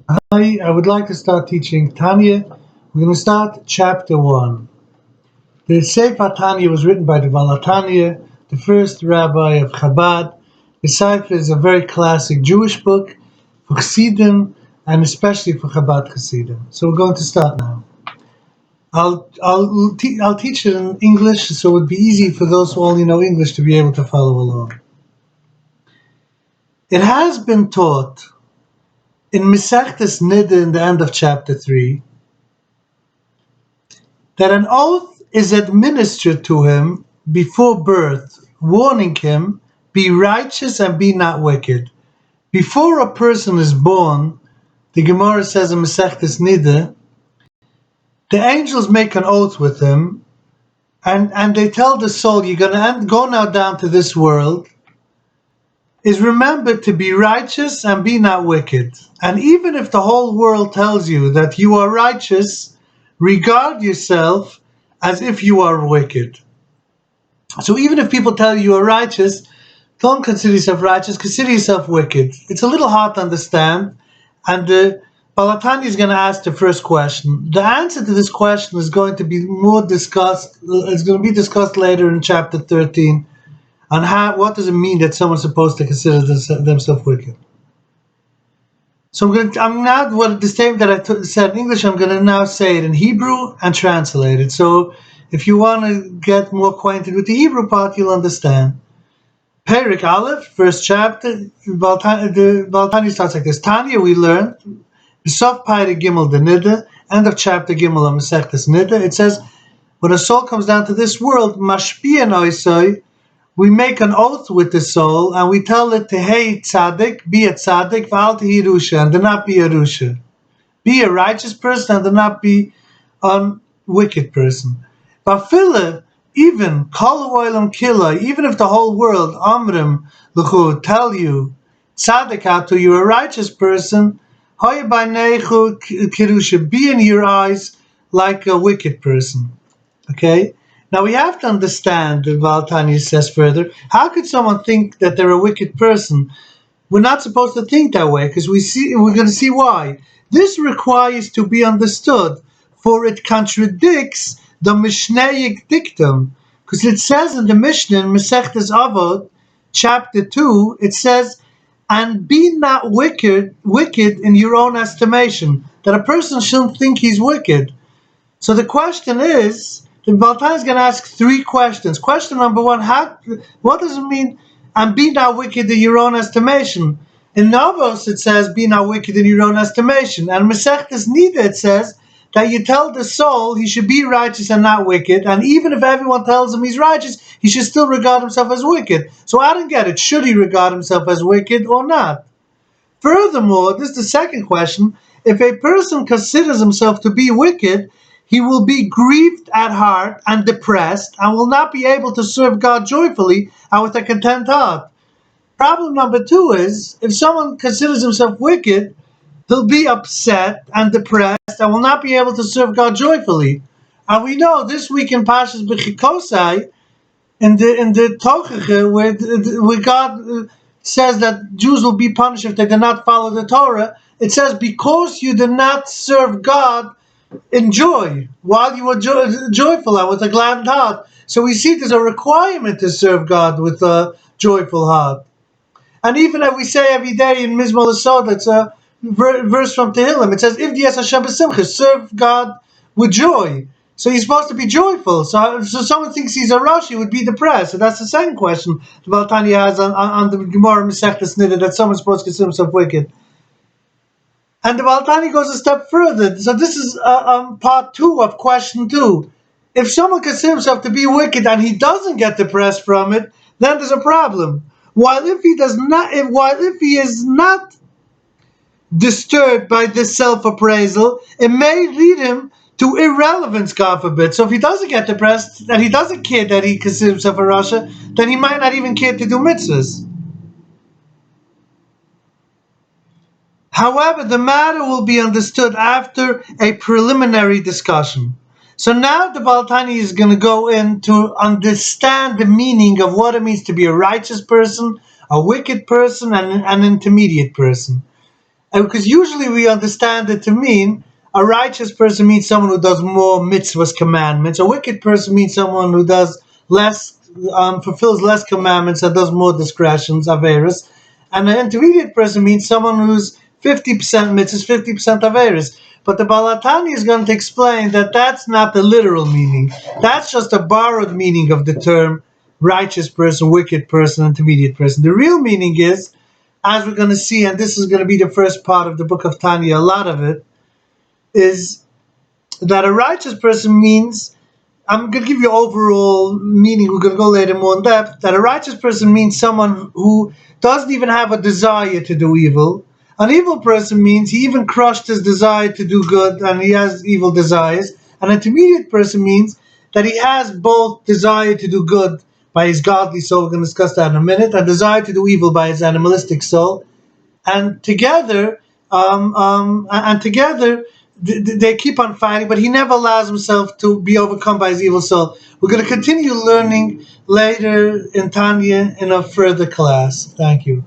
Hi, I would like to start teaching Tanya. We're going to start chapter 1. The Sefer Tanya was written by the Baal HaTanya, the first rabbi of Chabad. The Sefer is a very classic Jewish book for chassidim and especially for Chabad chassidim. So we're going to start now. I'll teach it in English, so it would be easy for those who only know English to be able to follow along. It has been taught in Masechtas Nida in the end of chapter 3 that an oath is administered to him before birth, warning him, be righteous and be not wicked. Before a person is born, the Gemara says in Masechtas Nida, the angels make an oath with him, and they tell the soul, you're going to go now down to this world, is remembered to be righteous and be not wicked. And even if the whole world tells you that you are righteous, regard yourself as if you are wicked. So even if people tell you are righteous, don't consider yourself righteous, consider yourself wicked. It's a little hard to understand, and the Baal HaTanya is going to ask the first question. The answer to this question is going to be more discussed, it's going to be discussed later in chapter 13, on what does it mean that someone's supposed to consider themselves wicked. So I'm now, the statement that I said in English, I'm going to now say it in Hebrew and translate it. So if you want to get more acquainted with the Hebrew part, you'll understand. Perik Aleph, first chapter, the Baal HaTanya starts like this. Tanya, we learned, Sof Perik Gimel the Nida, end of chapter Gimel of Masechtas Nida, it says, when a soul comes down to this world, Mashpia Noisoi, we make an oath with the soul, and we tell it to, hey, tzaddik, be a tzaddik, v'al tehi rusha, and do not be a rusha. Be a righteous person, and do not be a wicked person. V'afile, even, kol oilam kila, even if the whole world, amrim, l'chu, tell you, tzaddik atu, you're a righteous person, hoye b'neichu kirusha, be in your eyes like a wicked person. Okay? Now we have to understand, the Baal HaTanya says further, how could someone think that they're a wicked person? We're not supposed to think that way, because we're going to see why. This requires to be understood, for it contradicts the Mishnaic dictum, because it says in the Mishnah, in Masechtas Avot, chapter 2, it says, and be not wicked in your own estimation, that a person shouldn't think he's wicked. So the question is, the Baal HaTanya is going to ask 3 questions. Question number 1, what does it mean, and be not wicked in your own estimation? In Novos it says, be not wicked in your own estimation. And Masechtas Nida it says that you tell the soul he should be righteous and not wicked, and even if everyone tells him he's righteous, he should still regard himself as wicked. So I don't get it. Should he regard himself as wicked or not? Furthermore, this is the second question, if a person considers himself to be wicked, he will be grieved at heart and depressed and will not be able to serve God joyfully and with a content heart. Problem number 2 is, if someone considers himself wicked, he'll be upset and depressed and will not be able to serve God joyfully. And we know this week in Pashas Bechikosai, in the Tochacha, where God says that Jews will be punished if they do not follow the Torah, it says, because you did not serve God in joy, while you were joyful and with a glad heart. So we see there's a requirement to serve God with a joyful heart. And even if we say every day in Mizmor L'Sod, it's a verse from Tehillim, it says, if Dies Hashem b'simcha, serve God with joy. So he's supposed to be joyful. So someone thinks he's a Rashi, would be depressed. So that's the second question the Baal HaTanya has on the Gemara Masechtas Nida, that someone's supposed to consider himself wicked. And the Baal HaTanya goes a step further. So this is part 2 of question 2. If someone considers himself to be wicked and he doesn't get depressed from it, then there's a problem. While if he is not disturbed by this self-appraisal, it may lead him to irrelevance, God forbid. So if he doesn't get depressed and he doesn't care that he considers himself a Rasha, then he might not even care to do mitzvahs. However, the matter will be understood after a preliminary discussion. So now the Baal HaTanya is going to go in to understand the meaning of what it means to be a righteous person, a wicked person, and an intermediate person. Because usually we understand it to mean a righteous person means someone who does more mitzvahs, commandments. A wicked person means someone who does less, fulfills less commandments and does more discretions, averis. And an intermediate person means someone who's 50% mitzvahs, 50% averis. But the Baal HaTanya is going to explain that that's not the literal meaning. That's just a borrowed meaning of the term righteous person, wicked person, intermediate person. The real meaning is, as we're going to see, and this is going to be the first part of the book of Tanya, a lot of it, is that a righteous person means, I'm going to give you overall meaning, we're going to go later more in depth, that a righteous person means someone who doesn't even have a desire to do evil. An evil person means he even crushed his desire to do good and he has evil desires. An intermediate person means that he has both desire to do good by his godly soul, we're going to discuss that in a minute, and desire to do evil by his animalistic soul, and together, they keep on fighting, but he never allows himself to be overcome by his evil soul. We're going to continue learning later in Tanya in a further class. Thank you.